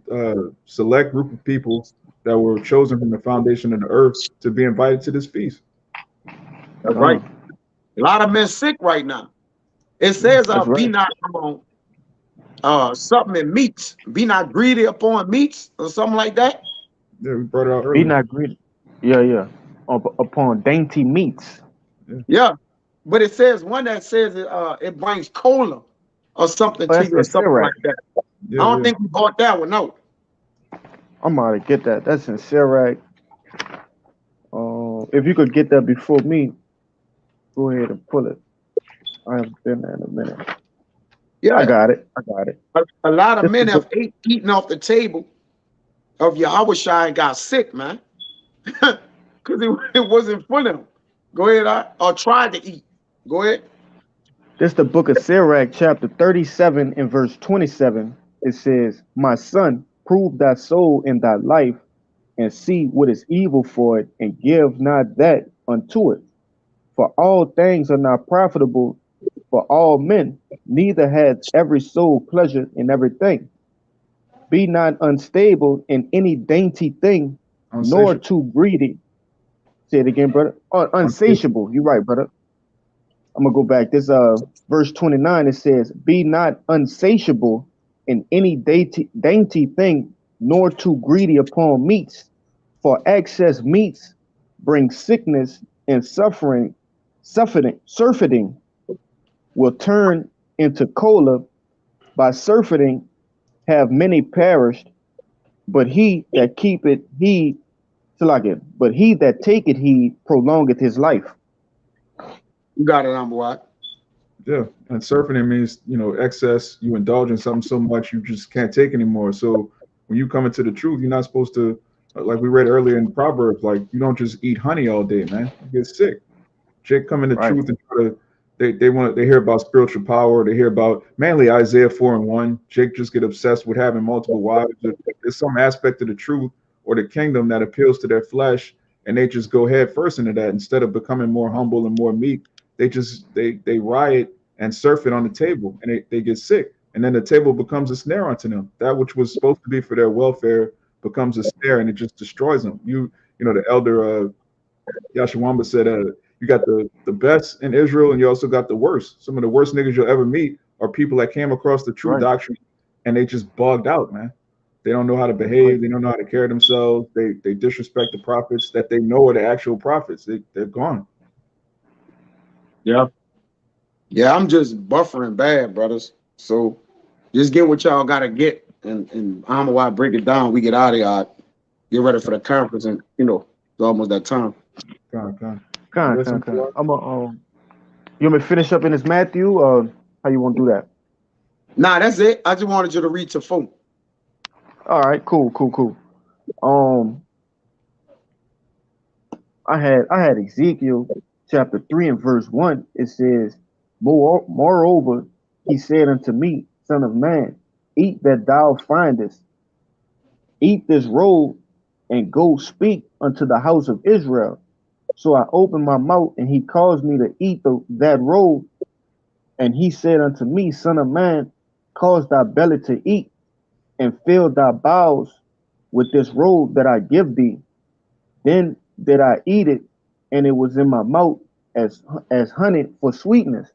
select group of people that were chosen from the foundation of the earth to be invited to this feast. That's right. Con. A lot of men sick right now. It Yeah, says, That's be right. not something in meats. Be not greedy upon meats or something like that. yeah, we brought it out Be earlier. not greedy. Yeah, yeah. Upon dainty meats. Yeah, Yeah. But it says one that says it brings cola or something Oh, to that's you or in something Sirach. like that. I yeah, don't yeah. think we bought that one. No. I'm about to get that. That's in Sirach. If you could get that before me, go ahead and pull it. I haven't been there in a minute. I Yeah. got it. I got it. A lot of Just the men have book. eaten off the table of Yahawashi and got sick, man. Because it wasn't for them. Go ahead, or tried to eat. Go ahead. This the book of Sirach, chapter 37 and verse 27. It says, "My son, prove thy soul in thy life, and see what is evil for it, and give not that unto it. For all things are not profitable for all men, neither hath every soul pleasure in everything. Be not unstable in any dainty thing, nor Unsatiable. too greedy." Say it again, brother. Unsatiable. Unsatiable. You're right, brother. I'm gonna go back. This verse 29. It says, "Be not unsatiable in any dainty thing, nor too greedy upon meats, for excess meats bring sickness and suffering. Surfeiting will turn into cola. By surfeiting have many perished, but he that keepeth heed, but he that taketh heed prolongeth his life." You got it, number what? Yeah, and surfing it means excess. You indulge in something so much you just can't take anymore. So when you come into the truth, you're not supposed to, like we read earlier in Proverbs, like you don't just eat honey all day, man. You get sick. Jake come into Right. truth and try to they hear about spiritual power, they hear about mainly Isaiah 4:1. Jake just get obsessed with having multiple wives. There's some aspect of the truth or the kingdom that appeals to their flesh, and they just go head first into that instead of becoming more humble and more meek. They riot and surf it on the table, and they get sick. And then the table becomes a snare unto them. That which was supposed to be for their welfare becomes a snare, and it just destroys them. The elder Yashawamba said, you got the best in Israel, and you also got the worst. Some of the worst niggas you'll ever meet are people that came across the true Right. doctrine, and they just bugged out, man. They don't know how to That's right. behave. They don't know how to carry themselves. They disrespect the prophets that they know are the actual prophets. They're gone. Yeah. Yeah, I'm just buffering bad, brothers. So just get what y'all gotta get. And I'm why break it down. We get out of here. Get ready for the conference, and it's almost that time. Gone. You Con, got con, something to con. add? I'm a You want me to finish up in this Matthew? How you want to do that? Nah, that's it. I just wanted you to read to phone. All right, cool, cool, cool. Um, I had Ezekiel chapter 3 and verse 1. It says, Moreover, he said unto me, Son of man, eat that thou findest, eat this roll, and go speak unto the house of Israel. So I opened my mouth, and he caused me to eat that roll. And he said unto me, Son of man, cause thy belly to eat, and fill thy bowels with this roll that I give thee. Then did I eat it, and it was in my mouth as honey for sweetness.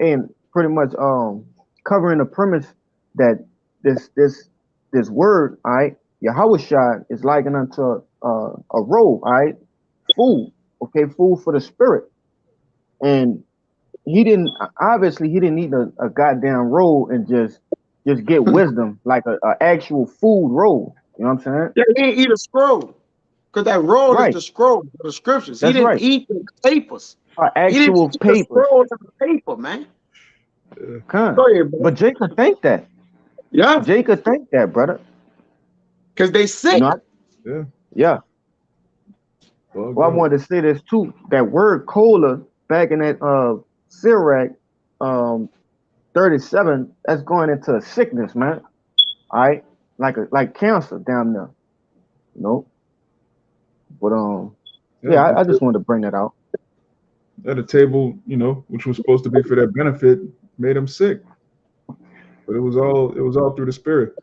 And pretty much covering the premise that this word, all right, Yahawashi is likened unto a roll, all right, food, okay, food for the spirit. And he didn't need a goddamn roll and just get wisdom like a actual food roll. You know what I'm saying? Yeah, he didn't eat a scroll. Because that roll is Right. the scroll, the scriptures. He That's didn't right. eat the papers. He didn't Actual eat the papers. scroll of the paper, man. Yeah, Con. Go ahead, bro. But Jacob think that. Yeah, Jacob think that, brother. because they You know, sick. yeah. yeah. Bugged Well, I out. wanted to say this too. That word cola back in that Sirach um 37, that's going into a sickness, man. All right. Like cancer down there. You know? But Yeah, yeah, I just wanted to bring that out. at a table, which was supposed to be for their benefit, made them sick. but it was all through the Spirit.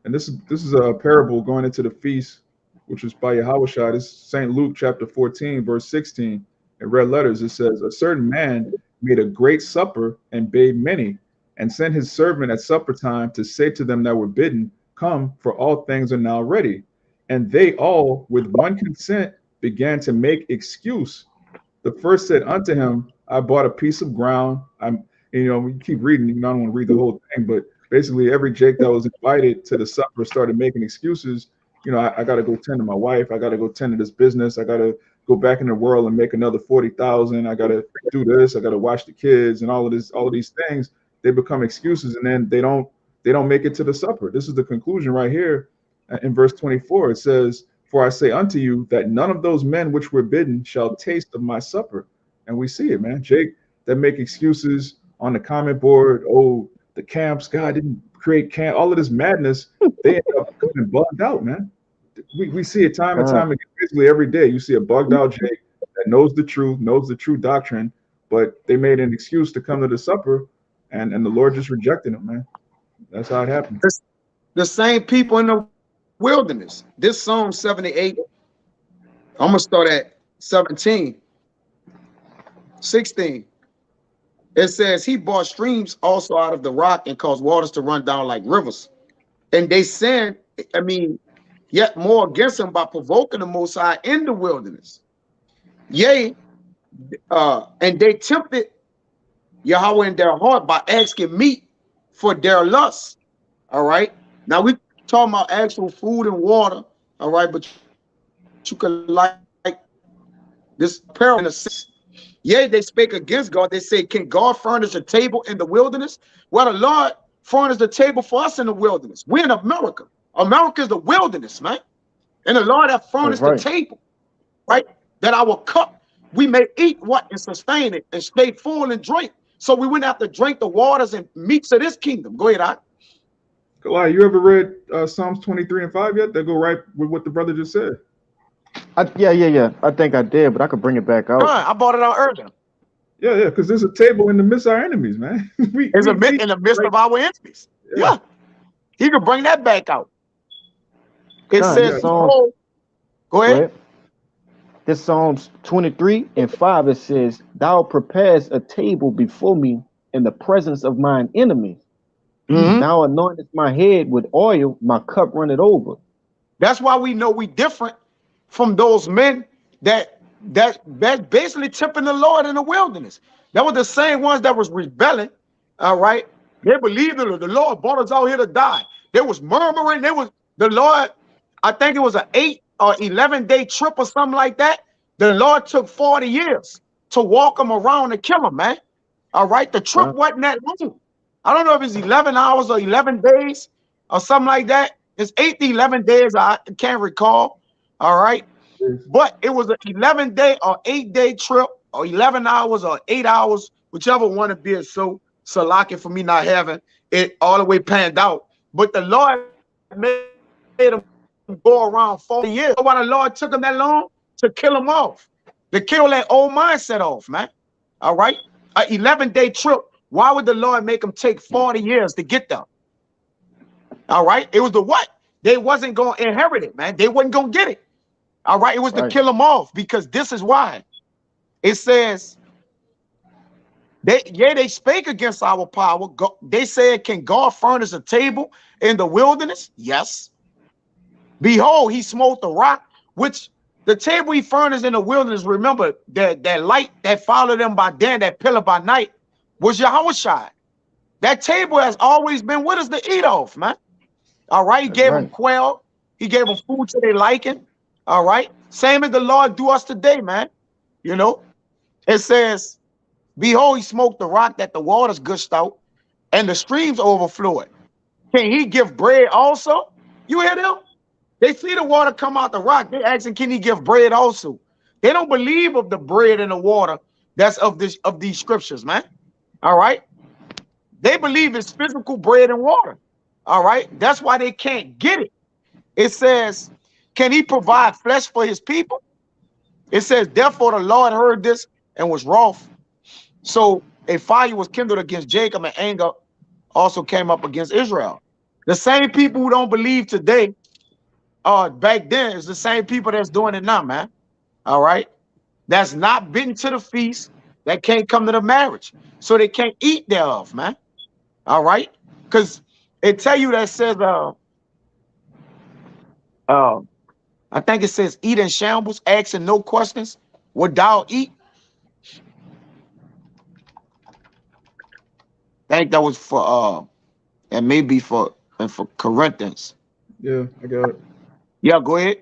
And this is a parable going into the feast, which was by Yahawashi. This is St. Luke chapter 14, verse 16. In red letters, it says, "A certain man made a great supper and bade many, and sent his servant at supper time to say to them that were bidden, Come, for all things are now ready. And they all, with one consent, began to make excuse. The first said unto him, I bought a piece of ground. We keep reading, I don't want to read the whole thing, but basically every Jake that was invited to the supper started making excuses. I got to go tend to my wife. I got to go tend to this business. I got to go back in the world and make another 40,000. I got to do this. I got to watch the kids and all of these things. They become excuses, and then they don't make it to the supper. This is the conclusion right here in verse 24. It says, For I say unto you that none of those men which were bidden shall taste of my supper. And we see it, man. Jake that make excuses on the comment board. Oh, the camps, God didn't create camp. All of this madness, they end up coming bugged out, man. We see it time and time again. Basically every day you see a bugged out Jake that knows the truth, knows the true doctrine, but they made an excuse to come to the supper, and the Lord just rejected them, man. That's how it happened. The same people in the wilderness. This Psalm 78, I'm going to start at 17. 16. It says, He brought streams also out of the rock and caused waters to run down like rivers. And they sinned, yet more against him by provoking the Most High in the wilderness. Yea, and they tempted Yahweh in their heart by asking meat for their lusts. All right. Now we talking about actual food and water. All right, but you can like this parable in a sense. Yea, they spake against God. They say, Can God furnish a table in the wilderness? Well, the Lord furnished a table for us in the wilderness. We're in America. America is the wilderness, man. And the Lord hath furnished the table, right? That our cup, we may eat what and sustain it and stay full and drink. So we wouldn't have to drink the waters and meats of this kingdom. Go ahead, Kalai, you ever read Psalms 23 and 5 yet? That go right with what the brother just said. Yeah. I think I did, but I could bring it back out. I bought it out earlier. Yeah, because there's a table in the midst of our enemies, man. In the midst of our enemies. Yeah. He could bring that back out. It says, go ahead. This Psalms 23 and 5, it says, Thou preparest a table before me in the presence of mine enemies. Thou anointest my head with oil, my cup runneth over. That's why we know we different from those men that basically tempting the Lord in the wilderness. That was the same ones that was rebelling. All right. They believed that the Lord brought us out here to die. There was murmuring. There was the Lord. I think it was an 8 or 11-day trip or something like that. The Lord took 40 years to walk them around and kill them, man. All right. The trip wasn't that long. I don't know if it's 11 hours or 11 days or something like that. It's 8 to 11 days. I can't recall. All right. But it was an 11-day or 8-day trip, or 11 hours or 8 hours, whichever one it be. So lucky for me not having it all the way panned out. But the Lord made him go around 40 years. So why the Lord took him that long? To kill him off. To kill that old mindset off, man. All right. An 11-day trip. Why would the Lord make him take 40 years to get there? All right. It was the what? They wasn't going to inherit it, man. They wasn't going to get it. All right. It was to kill them off, because this is why. It says, they spake against our power. They said, Can God furnish a table in the wilderness? Yes. Behold, he smote the rock, which the table he furnished in the wilderness. Remember that light that followed them by day, that pillar by night, was Yahawashi. That table has always been with us to eat off, man. All right. He gave them quail. He gave them food to their liking. All right. Same as the Lord do us today, man. You know, it says, Behold, he smoked the rock that the waters gushed out and the streams overflowed. Can he give bread also? You hear them? They see the water come out the rock. They asking, can he give bread also? They don't believe of the bread and the water that's of these scriptures, man. All right. They believe it's physical bread and water. All right. That's why they can't get it. It says, Can he provide flesh for his people? It says, Therefore the Lord heard this and was wroth. So a fire was kindled against Jacob in anger also came up against Israel. The same people who don't believe today, back then, is the same people that's doing it now, man. All right, that's not been to the feast, that can't come to the marriage, so they can't eat thereof, man. All right, because it tell you that says, uh, I think it says, eat in shambles, asking no questions. What thou eat? I think that was for and maybe for and for Corinthians. Yeah, I got it. Yeah, go ahead.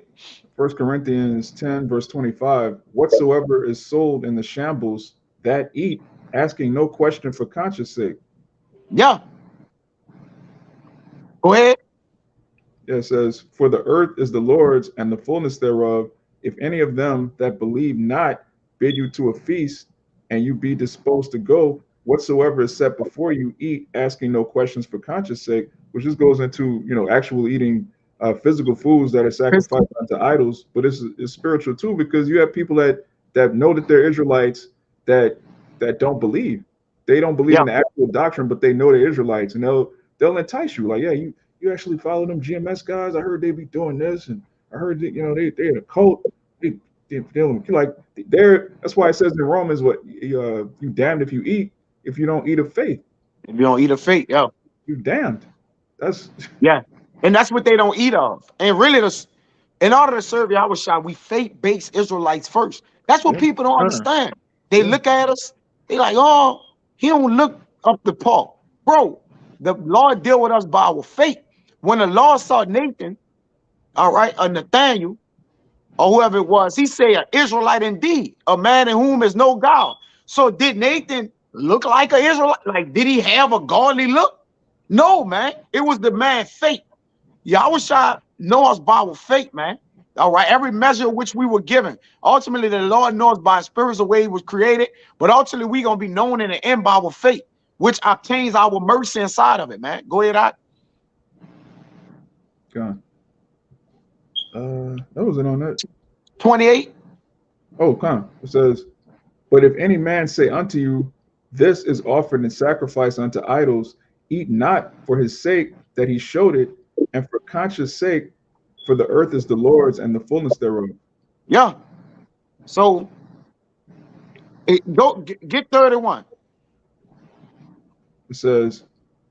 1 Corinthians 10, verse 25. Whatsoever is sold in the shambles, that eat, asking no question for conscience sake. Yeah, go ahead. Yeah, it says, for the earth is the Lord's and the fullness thereof. If any of them that believe not bid you to a feast, and you be disposed to go, whatsoever is set before you, eat, asking no questions for conscience sake, which just goes into, actual eating physical foods that are sacrificed unto idols, but it's spiritual too, because you have people that know that they're Israelites that don't believe. They don't believe Yeah, in the actual doctrine, but they know they're Israelites, and they'll entice you like, yeah, you actually follow them GMS guys? I heard they be doing this, and I heard that they're in a cult. They're like that's why it says in Romans, what you damned if you eat, if you don't eat of faith, if you don't eat a fate, yeah, you damned. That's yeah, and that's what they don't eat of. And really, in order to serve Yahawashi, we faith-based Israelites first. That's what yeah, people don't Con. understand. They yeah, look at us, they like, oh, he don't look up the Paul. Bro, the Lord deal with us by our faith. When the Lord saw Nathan, all right, or Nathaniel, or whoever it was, he said, an Israelite indeed, a man in whom is no God. So did Nathan look like an Israelite? Like, did he have a godly look? No, man. It was the man's faith. Yahushua know us by our faith, man. All right, every measure which we were given. Ultimately, the Lord knows by his spirit the way he was created, but ultimately we're gonna be known in the end by our faith, which obtains our mercy inside of it, man. Go ahead, I gone. That wasn't on that. 28. Oh, come. It says, but if any man say unto you, this is offered in sacrifice unto idols, eat not for his sake that he showed it, and for conscience sake, for the earth is the Lord's and the fullness thereof. Yeah. So get 31. It says,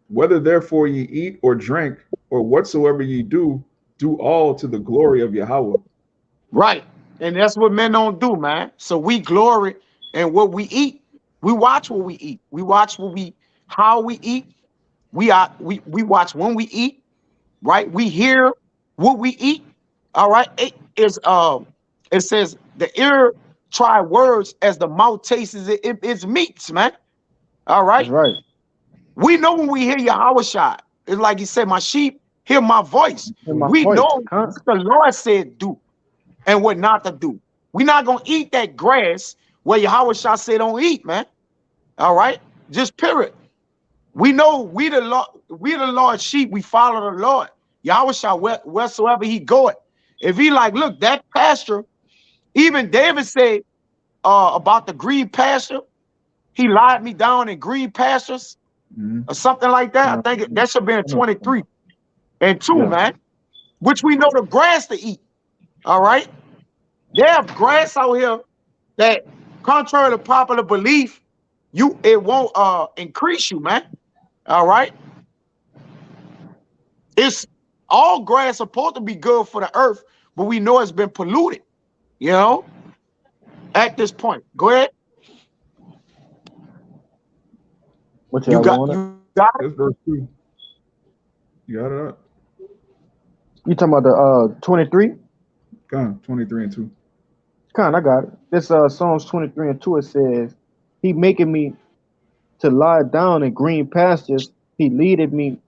whether therefore ye eat or drink, or whatsoever ye do, do all to the glory of Yahweh. Right. And that's what men don't do, man. So we glory in what we eat. We watch what we eat. We watch how we eat. We watch when we eat, right? We hear what we eat. All right. It says the ear try words as the mouth tastes it's meats, man. All That's right. right. We know when we hear Yahawashi. It's like he said, my sheep hear my voice. In my We voice. know Con. what the Lord said do and what not to do. We're not gonna eat that grass where Yahawashi said don't eat, man. All right. Just period. We know we the Lord's sheep, we follow the Lord. Yahawashi wheresoever he goeth. If he like, look, that pasture, even David said about the green pasture, he lied me down in green pastures Mm-hmm. or something like that. I think that should be in I know. 23 and 2, Yeah. man, which we know the grass to eat. All right. They have grass out here that, contrary to popular belief, it won't increase you, man. All right. It's all grass supposed to be good for the earth, but we know it's been polluted, you know, at this point. Go ahead. What You y'all got want it? you got it? That's verse 2. You got it up? You talking about the 23? Come, 23 and 2. Con, I got it. This Psalms 23 and 2, it says, he making me to lie down in green pastures. He leaded me,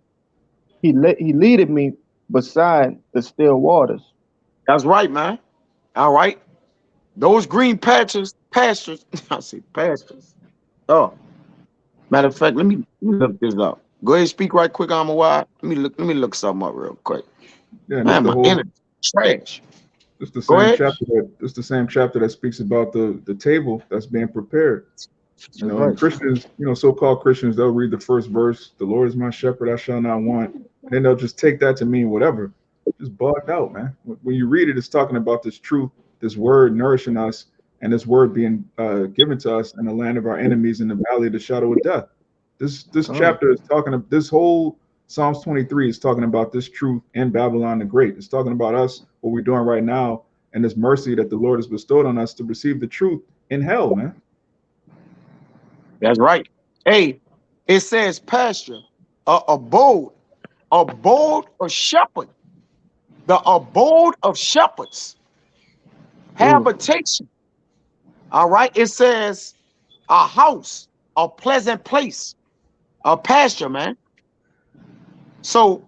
he leaded me beside the still waters. That's right, man. All right. Those green pastures, I say pastures. Oh, matter of fact, let me look this up. Go ahead, speak right quick, I'm a while. Let me look something up real quick. Yeah, and Man, my internet trash. it's the Go same ahead. chapter that speaks about the table that's being prepared. You That's know, and right. Christians, you know, so-called Christians, they'll read the first verse, "The Lord is my shepherd, I shall not want." And then they'll just take that to mean whatever. Just bugged out, man. When you read it, it's talking about this truth, this word nourishing us, and this word being given to us in the land of our enemies in the valley of the shadow of death. This chapter is talking. This whole Psalms 23 is talking about this truth in Babylon the Great. It's talking about us, what we're doing right now, and this mercy that the Lord has bestowed on us to receive the truth in hell, man. That's right. Hey, it says pasture, abode of shepherd, the abode of shepherds, habitation. All right. It says a house, a pleasant place, a pasture, man. So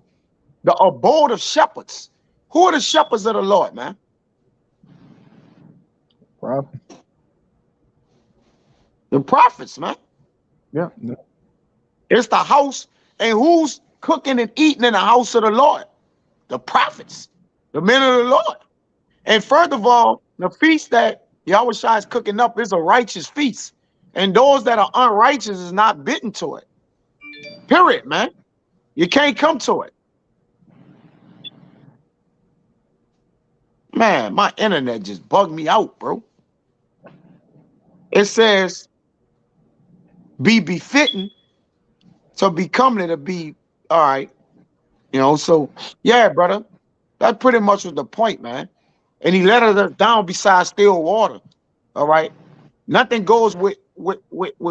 the abode of shepherds. Who are the shepherds of the Lord, man? Prophet. The prophets, man. Yeah. It's the house. And who's cooking and eating in the house of the Lord? The prophets, the men of the Lord. And further of all, the feast that Yahawashi is cooking up is a righteous feast. And those that are unrighteous is not bitten to it. Period, man. You can't come to it. Man, my internet just bugged me out, bro. It says, be befitting to be comely to be, all right. You know, so, yeah, brother. That pretty much was the point, man. And he let us down beside still water, all right? Nothing goes with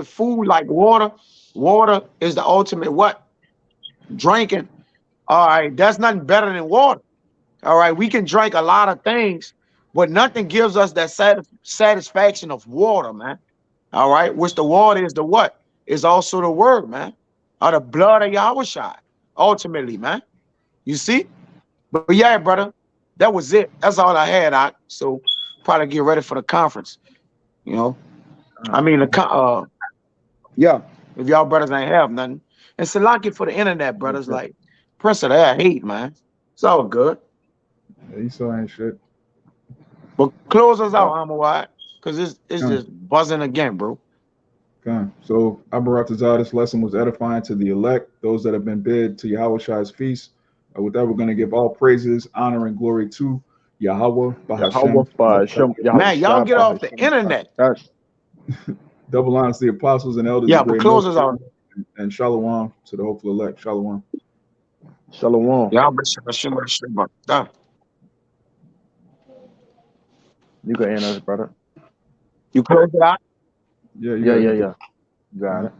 food like water. Water is the ultimate what? Drinking. All right, that's nothing better than water. All right, we can drink a lot of things, but nothing gives us that satisfaction of water, man. All right, which the water is the what? Is also the word, man. Or the blood of Yahawashi, ultimately, man. You see? But yeah, brother, that was it. That's all I had. So probably get ready for the conference. You know, I mean, yeah. If y'all brothers ain't have nothing, and Salaki for the internet, brothers, like Prince of that hate, man. It's all good. Yeah, Esau ain't shit. But close us out, Amawad, because it's Come, just buzzing again, bro. come. So Abaratazah, this lesson was edifying to the elect, those that have been bid to Yahweh's feast. With that, we're going to give all praises, honor, and glory to Yahweh, Yahweh Bahashem. Hashem, Yahweh Man, y'all Shai get off the Hashem. internet. Double honors to the apostles and elders Yeah, of but great close us out. military, and shalom to the hopeful elect. Shalom. Shalom. Y'all Hashem. Done. You can end us, brother. You close it out. Yeah, you Yeah, got yeah, it. yeah. You got it.